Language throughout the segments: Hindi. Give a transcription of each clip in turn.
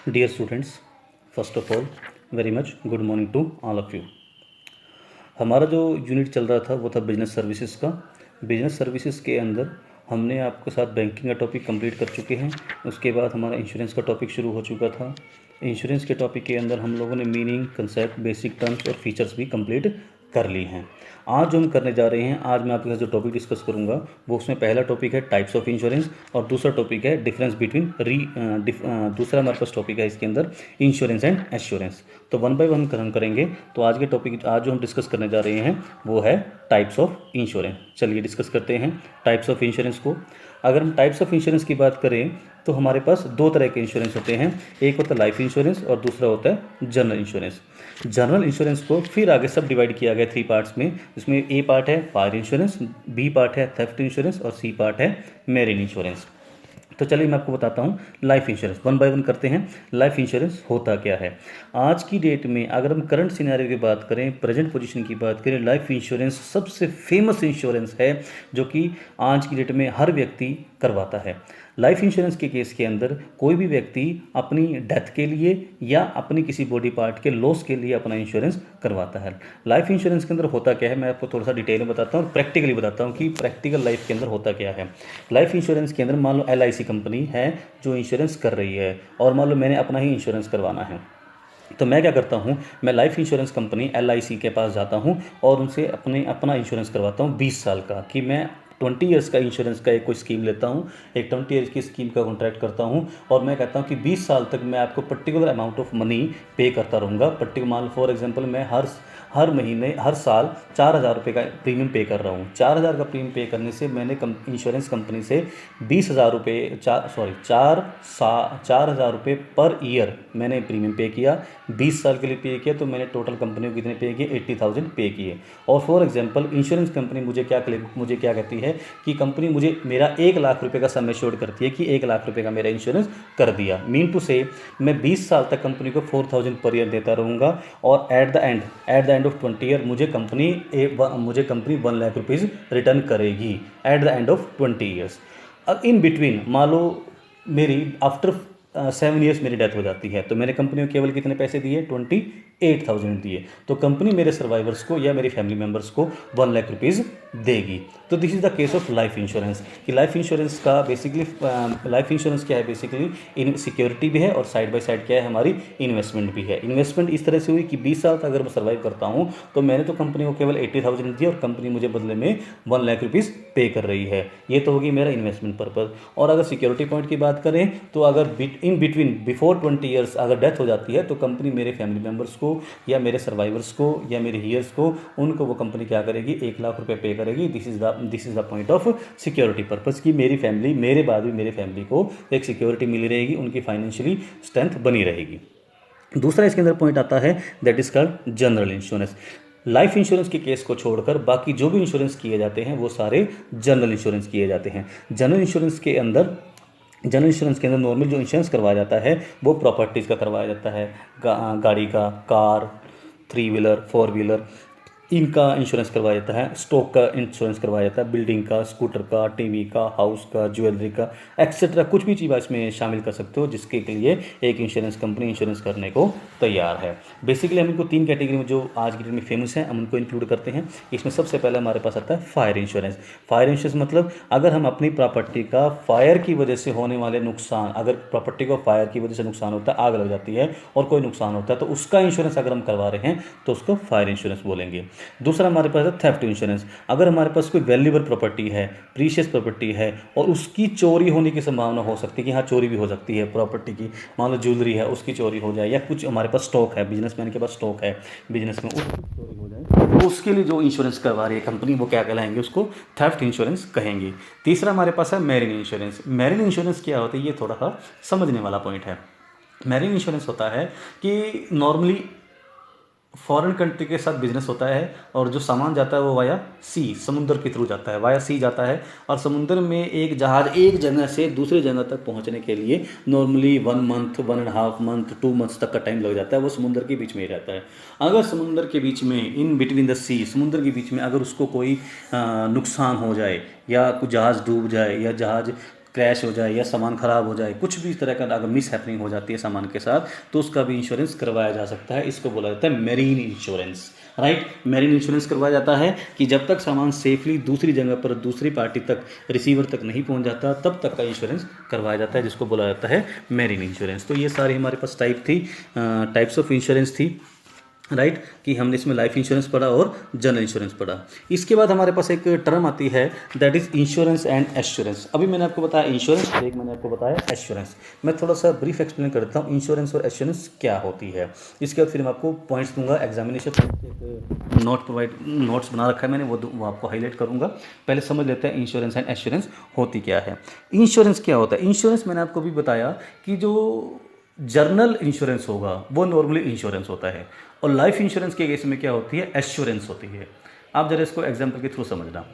Dear students, first of all very much good morning to all of you. हमारा जो यूनिट चल रहा था वो था बिजनेस सर्विसेज का। बिजनेस सर्विसेज के अंदर हमने आपके साथ बैंकिंग का टॉपिक कंप्लीट कर चुके हैं। उसके बाद हमारा इंश्योरेंस का टॉपिक शुरू हो चुका था। इंश्योरेंस के टॉपिक के अंदर हम लोगों ने मीनिंग, कंसेप्ट, बेसिक टर्म्स और फीचर्स भी कंप्लीट कर ली हैं। आज जो हम करने जा रहे हैं, आज मैं आपके साथ जो टॉपिक डिस्कस करूंगा वो उसमें पहला टॉपिक है टाइप्स ऑफ इंश्योरेंस और दूसरा टॉपिक है डिफरेंस बिटवीन दूसरा हमारे पास टॉपिक है इसके अंदर इंश्योरेंस एंड एश्योरेंस। तो वन बाय वन हम करेंगे। तो आज के टॉपिक, आज जो हम डिस्कस करने जा रहे हैं वो है टाइप्स ऑफ इंश्योरेंस। चलिए डिस्कस करते हैं टाइप्स ऑफ इंश्योरेंस को। अगर हम टाइप्स ऑफ इंश्योरेंस की बात करें तो हमारे पास दो तरह के इंश्योरेंस होते हैं। एक होता है लाइफ इंश्योरेंस और दूसरा होता है जनरल इंश्योरेंस। जनरल इंश्योरेंस को फिर आगे सब डिवाइड किया गया 3 पार्ट्स में, जिसमें ए पार्ट है फायर इंश्योरेंस, बी पार्ट है थेफ्ट इंश्योरेंस और सी पार्ट है मेरीन इंश्योरेंस। तो चलिए मैं आपको बताता हूँ life insurance, one by one करते हैं। लाइफ इंश्योरेंस होता क्या है? आज की डेट में अगर हम करंट सिनेरियो की बात करें, प्रेजेंट पोजीशन की बात करें, लाइफ इंश्योरेंस सबसे फेमस इंश्योरेंस है जो कि आज की डेट में हर व्यक्ति करवाता है। लाइफ इंश्योरेंस के केस के अंदर कोई भी व्यक्ति अपनी डेथ के लिए या अपनी किसी बॉडी पार्ट के लॉस के लिए अपना इंश्योरेंस करवाता है। लाइफ इंश्योरेंस के अंदर होता क्या है, मैं आपको थोड़ा सा डिटेल में बताता हूँ और प्रैक्टिकली बताता हूँ कि प्रैक्टिकल लाइफ के अंदर होता क्या है। लाइफ इंश्योरेंस के अंदर मान लो LIC कंपनी है जो इंश्योरेंस कर रही है और मान लो मैंने अपना ही इंश्योरेंस करवाना है। तो मैं क्या करता हूँ, मैं लाइफ इंश्योरेंस कंपनी LIC के पास जाता हूँ और उनसे अपना इंश्योरेंस करवाता हूँ 20 साल का, कि मैं 20 ईयर्स का इंश्योरेंस का एक कोई स्कीम लेता हूँ, एक 20 ईयर्स की स्कीम का कॉन्ट्रैक्ट करता हूँ और मैं कहता हूँ कि 20 साल तक मैं आपको पर्टिकुलर अमाउंट ऑफ मनी पे करता रहूँगा। पर्टिकुलर मान लो फॉर एग्जांपल मैं हर महीने हर साल 4,000 रुपये का प्रीमियम पे कर रहा हूँ। 4,000 का प्रीमियम पे करने से मैंने इंश्योरेंस कंपनी से 20,000 रुपये 4,000 रुपये पर ईयर मैंने प्रीमियम पे किया। 20 साल के लिए पे किया तो मैंने टोटल कंपनी को कितने पे किए? 80,000 पे किए। और फॉर एग्जांपल इंश्योरेंस कंपनी मुझे क्या कहती है कि कंपनी मुझे मेरा 1,00,000 रुपये का सम एश्योर्ड करती है कि 1,00,000 रुपये का मेरा इंश्योरेंस कर दिया। मीन टू से मैं 20 साल तक कंपनी को 4,000 पर ईयर देता रहूँगा और at the end of 20 year मुझे कंपनी 1,00,000 रुपीज़ रिटर्न करेगी at the end of 20 years. अब इन बिटवीन मान लो मेरी आफ्टर 7 ईयर्स मेरी डेथ हो जाती है तो मैंने कंपनी को केवल कितने पैसे दिए? 28,000 दिए। तो कंपनी मेरे सर्वाइवर्स को या मेरी फैमिली मेम्बर्स को 1,00,000 रुपीज़ देगी। तो this is the case of life insurance. कि लाइफ इंश्योरेंस का बेसिकली लाइफ इंश्योरेंस क्या है? बेसिकली इन सिक्योरिटी भी है और साइड बाय साइड क्या है, हमारी इन्वेस्टमेंट भी है। इन्वेस्टमेंट इस तरह से हुई कि 20 साल तक अगर मैं सर्वाइव करता हूँ तो मैंने तो कंपनी को केवल 80,000 दिया और कंपनी मुझे बदले में 1,00,000 रुपीज़ पे कर रही है। ये तो होगी मेरा इन्वेस्टमेंट पर्पज़। और अगर सिक्योरिटी पॉइंट की बात करें तो अगर इन बिटवीन बिफोर 20 ईयर्स अगर डेथ हो जाती है तो कंपनी मेरे फैमिली मेम्बर्स को या मेरे सर्वाइवर्स को या मेरे हीयर्स को, उनको वो कंपनी क्या करेगी? 1,00,000 रुपये पे करेगी। This is the point of security purpose कि मेरी फैमिली, मेरे बाद भी मेरे फैमिली को एक सिक्योरिटी मिली रहेगी, उनकी फाइनेंशियली स्ट्रेंथ बनी रहेगी। दूसरा इसके अंदर पॉइंट आता है that is called general insurance. Life insurance के केस को छोड़कर बाकी जो भी इंश्योरेंस किए जाते हैं वो सारे जनरल इंश्योरेंस किए जाते हैं। जनरल इंश्योरेंस के अंदर नॉर्मल जो इंश्योरेंस करवाया जाता है वो प्रॉपर्टीज़ का करवाया जाता है, गाड़ी का, कार, 3 व्हीलर, 4 व्हीलर, इनका इंश्योरेंस करवाया जाता है। स्टॉक का इंश्योरेंस करवाया जाता है, बिल्डिंग का, स्कूटर का, टीवी का, हाउस का, ज्वेलरी का, एक्सेट्रा कुछ भी चीज़ इसमें शामिल कर सकते हो जिसके लिए एक इंश्योरेंस कंपनी इंश्योरेंस करने को तैयार है। बेसिकली हम इनको 3 कैटेगरी में जो आज की डेट में फेमस है हम उनको इंक्लूड करते हैं। इसमें सबसे पहले हमारे पास आता है फायर इंश्योरेंस। फायर इंश्योरेंस मतलब अगर हम अपनी प्रॉपर्टी का फायर की वजह से होने वाले नुकसान, अगर प्रॉपर्टी को फायर की वजह से नुकसान होता है, आग लग जाती है और कोई नुकसान होता है तो उसका इंश्योरेंस अगर हम करवा रहे हैं तो उसको फायर इंश्योरेंस बोलेंगे। दूसरा हमारे पास है थेफ्ट इंश्योरेंस। अगर हमारे पास कोई वैल्यूएबल प्रॉपर्टी है, प्रीशियस प्रॉपर्टी है और उसकी चोरी होने की संभावना हो सकती है कि हाँ चोरी भी हो सकती है प्रॉपर्टी की, मान लो ज्वेलरी है उसकी चोरी हो जाए या कुछ हमारे पास स्टॉक है, बिजनेसमैन के पास स्टॉक है बिजनेस में, उसकी चोरी हो जाए तो उसके लिए जो इंश्योरेंस करवा रही है कंपनी वो क्या कहलाएंगे? उसको थेफ्ट इंश्योरेंस कहेंगे। तीसरा हमारे पास है मैरीन इंश्योरेंस। मैरीन इंश्योरेंस क्या होता है ये थोड़ा सा समझने वाला पॉइंट है। मैरीन इंश्योरेंस होता है कि नॉर्मली फॉरेन कंट्री के साथ बिजनेस होता है और जो सामान जाता है वो वाया सी, समुद्र के थ्रू जाता है, वाया सी जाता है और समुद्र में एक जहाज एक जगह से दूसरी जगह तक पहुंचने के लिए नॉर्मली 1 मंथ, 1.5 मंथ, 2 मंथ्स तक का टाइम लग जाता है। वो समुद्र के बीच में ही रहता है। अगर समुद्र के बीच में, इन बिटवीन द सी, समुद्र के बीच में अगर उसको कोई नुकसान हो जाए या कुछ जहाज़ डूब जाए या जहाज़ क्रैश हो जाए या सामान ख़राब हो जाए, कुछ भी इस तरह का अगर मिस हैपनिंग हो जाती है सामान के साथ, तो उसका भी इंश्योरेंस करवाया जा सकता है। इसको बोला जाता है marine insurance, right. Marine insurance करवाया जाता है कि जब तक सामान सेफली दूसरी जगह पर दूसरी पार्टी तक, रिसीवर तक नहीं पहुंच जाता, तब तक का इंश्योरेंस करवाया जाता है, जिसको बोला जाता है मेरीन इंश्योरेंस। तो ये सारी हमारे पास टाइप्स ऑफ इंश्योरेंस थी, राइट, कि हमने इसमें लाइफ इंश्योरेंस पढ़ा और जनरल इंश्योरेंस पढ़ा। इसके बाद हमारे पास एक टर्म आती है, that is insurance and assurance. अभी मैंने आपको बताया इंश्योरेंस, एक मैंने आपको बताया एश्योरेंस। मैं थोड़ा सा ब्रीफ एक्सप्लेन करता हूँ इंश्योरेंस और एश्योरेंस क्या होती है। इसके बाद फिर मैं आपको पॉइंट्स दूंगा, एग्जामिनेशन नोट्स बना रखा है मैंने, वो आपको हाईलाइट करूंगा। पहले समझ लेते हैं इंश्योरेंस एंड एश्योरेंस होती क्या है। इंश्योरेंस क्या होता है? इंश्योरेंस मैंने आपको भी बताया कि जो जर्नल इंश्योरेंस होगा वो नॉर्मली इंश्योरेंस होता है, और लाइफ इंश्योरेंस के केस में क्या होती है? एश्योरेंस होती है। आप जरा इसको एग्जांपल के थ्रू समझना।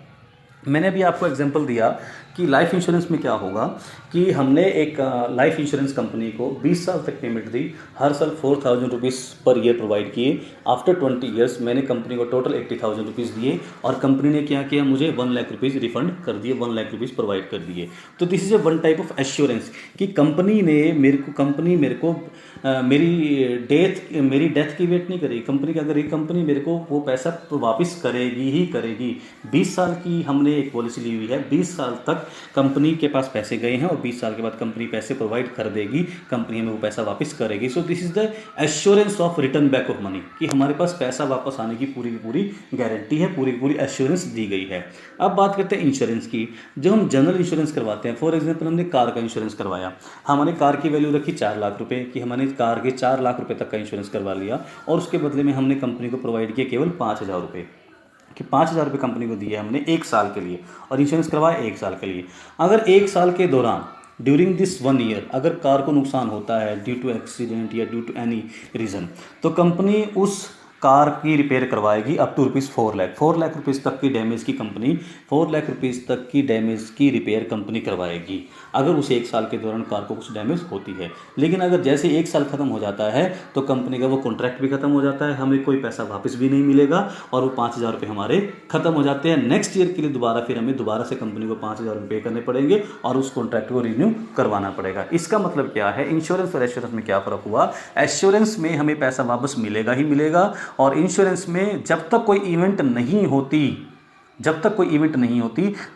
मैंने भी आपको एग्जांपल दिया कि लाइफ इंश्योरेंस में क्या होगा कि हमने एक लाइफ इंश्योरेंस कंपनी को 20 साल तक पेमेंट दी, हर साल 4,000 रुपीज़ पर ईयर प्रोवाइड किए। आफ्टर 20 ईयर्स मैंने कंपनी को टोटल 80,000 रुपीज़ दिए, और कंपनी ने क्या किया, मुझे 1 लाख रुपीज़ रिफंड कर दिए, 1 लाख रुपीज़ प्रोवाइड कर दिए। तो this is a one type of assurance कि कंपनी मेरे को मेरी डेथ की वेट नहीं करेगी। कंपनी अगर एक कंपनी मेरे को वो पैसा वापस करेगी ही करेगी। 20 साल की हमने एक पॉलिसी ली हुई है, 20 साल तक कंपनी के पास पैसे गए हैं और 20 साल के बाद कंपनी पैसे प्रोवाइड कर देगी, कंपनी हमें वो पैसा वापस करेगी। So this is the assurance of return back of money, कि हमारे पास पैसा वापस आने की पूरी गारंटी है, पूरी एश्योरेंस दी गई है। अब बात करते हैं इंश्योरेंस की। जो हम जनरल इंश्योरेंस करवाते हैं, फॉर एग्जाम्पल हमने कार का इंश्योरेंस करवाया, हमने कार की वैल्यू रखी 4 लाख रुपए की, हमने कार के 4 लाख रुपए तक का इंश्योरेंस करवा लिया, और उसके बदले में हमने कंपनी को प्रोवाइड किया केवल 5,000 रुपये, कि 5,000 रुपये कंपनी को दिए हमने 1 साल के लिए, और इंश्योरेंस करवाया 1 साल के लिए। अगर 1 साल के दौरान ड्यूरिंग दिस 1 ईयर अगर कार को नुकसान होता है ड्यू टू एक्सीडेंट या ड्यू टू एनी रीज़न, तो कंपनी उस कार की रिपेयर करवाएगी up to ₹4 lakh. 4 lakh rupees तक की डैमेज की कंपनी 4 लाख रुपीज़ तक की डैमेज की रिपेयर कंपनी करवाएगी, अगर उसे 1 साल के दौरान कार को कुछ डैमेज होती है। लेकिन अगर जैसे 1 साल खत्म हो जाता है तो कंपनी का वो कॉन्ट्रैक्ट भी खत्म हो जाता है, हमें कोई पैसा वापस भी नहीं मिलेगा, और वो 5,000 रुपये हमारे खत्म हो जाते हैं। नेक्स्ट ईयर के लिए हमें दोबारा से कंपनी को 5,000 रुपये पे करने पड़ेंगे, और उस कॉन्ट्रैक्ट को रिन्यू करवाना पड़ेगा। इसका मतलब क्या है? इंश्योरेंस और एश्योरेंस में क्या फ़र्क हुआ? एश्योरेंस में हमें पैसा वापस मिलेगा ही मिलेगा, और इंश्योरेंस में जब तक कोई इवेंट नहीं होती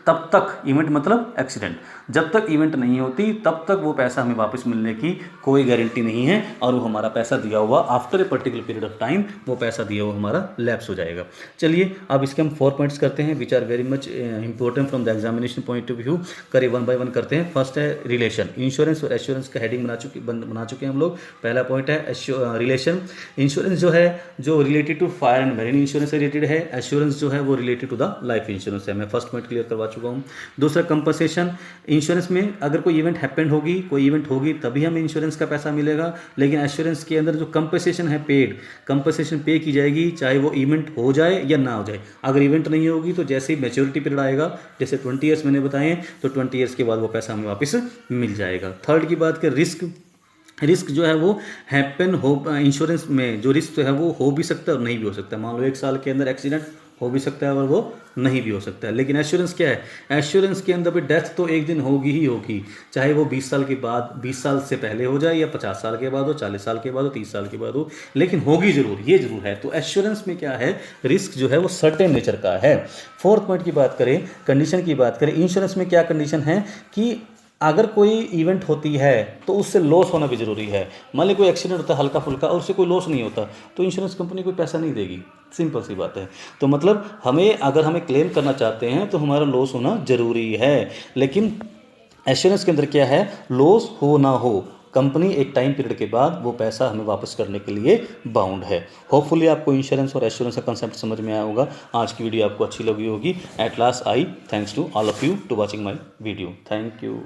तब तक, इवेंट मतलब एक्सीडेंट, जब तक इवेंट नहीं होती तब तक वो पैसा हमें वापस मिलने की कोई गारंटी नहीं है, और वो हमारा पैसा दिया हुआ after a particular period of time वो पैसा दिया हुआ हमारा लैप्स हो जाएगा। चलिए अब इसके हम 4 पॉइंट्स करते हैं which are very much important from the examination point of view. करिए 1 बाय 1 करते हैं। फर्स्ट है रिलेशन। इंश्योरेंस और एश्योरेंस का हेडिंग बना चुके हैं हम लोग। पहला पॉइंट है रिलेशन। इंश्योरेंस जो है जो related to fire and marine insurance से रिलेटेड है, एश्योरेंस जो है वो related to the life insurance है। मैं फर्स्ट पॉइंट क्लियर करवा चुका हूँ। दूसरा कंपनसेशन। इंश्योरेंस में अगर कोई इवेंट हैपेंड होगी, कोई इवेंट होगी तभी हमें इंश्योरेंस का पैसा मिलेगा, लेकिन एश्योरेंस के अंदर जो कंपनसेशन है कंपनसेशन पे की जाएगी चाहे वो इवेंट हो जाए या ना हो जाए। अगर इवेंट नहीं होगी तो जैसे ही मैच्योरिटी पीरियड आएगा, जैसे 20 ईयर्स मैंने बताए, तो 20 ईयर्स के बाद वो पैसा हमें वापस मिल जाएगा। थर्ड की बात करें रिस्क जो है वो हैपन हो, इंश्योरेंस में जो रिस्क है वो हो भी सकता है और नहीं भी हो सकता है। मान लो 1 साल के अंदर एक्सीडेंट हो भी सकता है और वो नहीं भी हो सकता है। लेकिन एश्योरेंस क्या है? एश्योरेंस के अंदर भी डेथ तो एक दिन होगी ही होगी, चाहे वो 20 साल के बाद, 20 साल से पहले हो जाए या 50 साल के बाद हो, 40 साल के बाद हो, 30 साल के बाद हो, लेकिन होगी जरूर, ये जरूर है। तो एश्योरेंस में क्या है? रिस्क जो है वो सर्टेन नेचर का है। फोर्थ पॉइंट की बात करें, कंडीशन की बात करें, इंश्योरेंस में क्या कंडीशन है कि अगर कोई इवेंट होती है तो उससे लॉस होना भी ज़रूरी है। मान ली कोई एक्सीडेंट होता है हल्का फुल्का और उससे कोई लॉस नहीं होता, तो इंश्योरेंस कंपनी कोई पैसा नहीं देगी। सिंपल सी बात है। तो मतलब अगर हमें क्लेम करना चाहते हैं तो हमारा लॉस होना ज़रूरी है। लेकिन एश्योरेंस के अंदर क्या है? लॉस हो ना हो, कंपनी एक टाइम पीरियड के बाद वो पैसा हमें वापस करने के लिए बाउंड है। होपफुली आपको इंश्योरेंस और एश्योरेंस का कंसेप्ट समझ में आया होगा। आज की वीडियो आपको अच्छी लगी होगी। At last I thanks to all of you to watching my video. Thank you.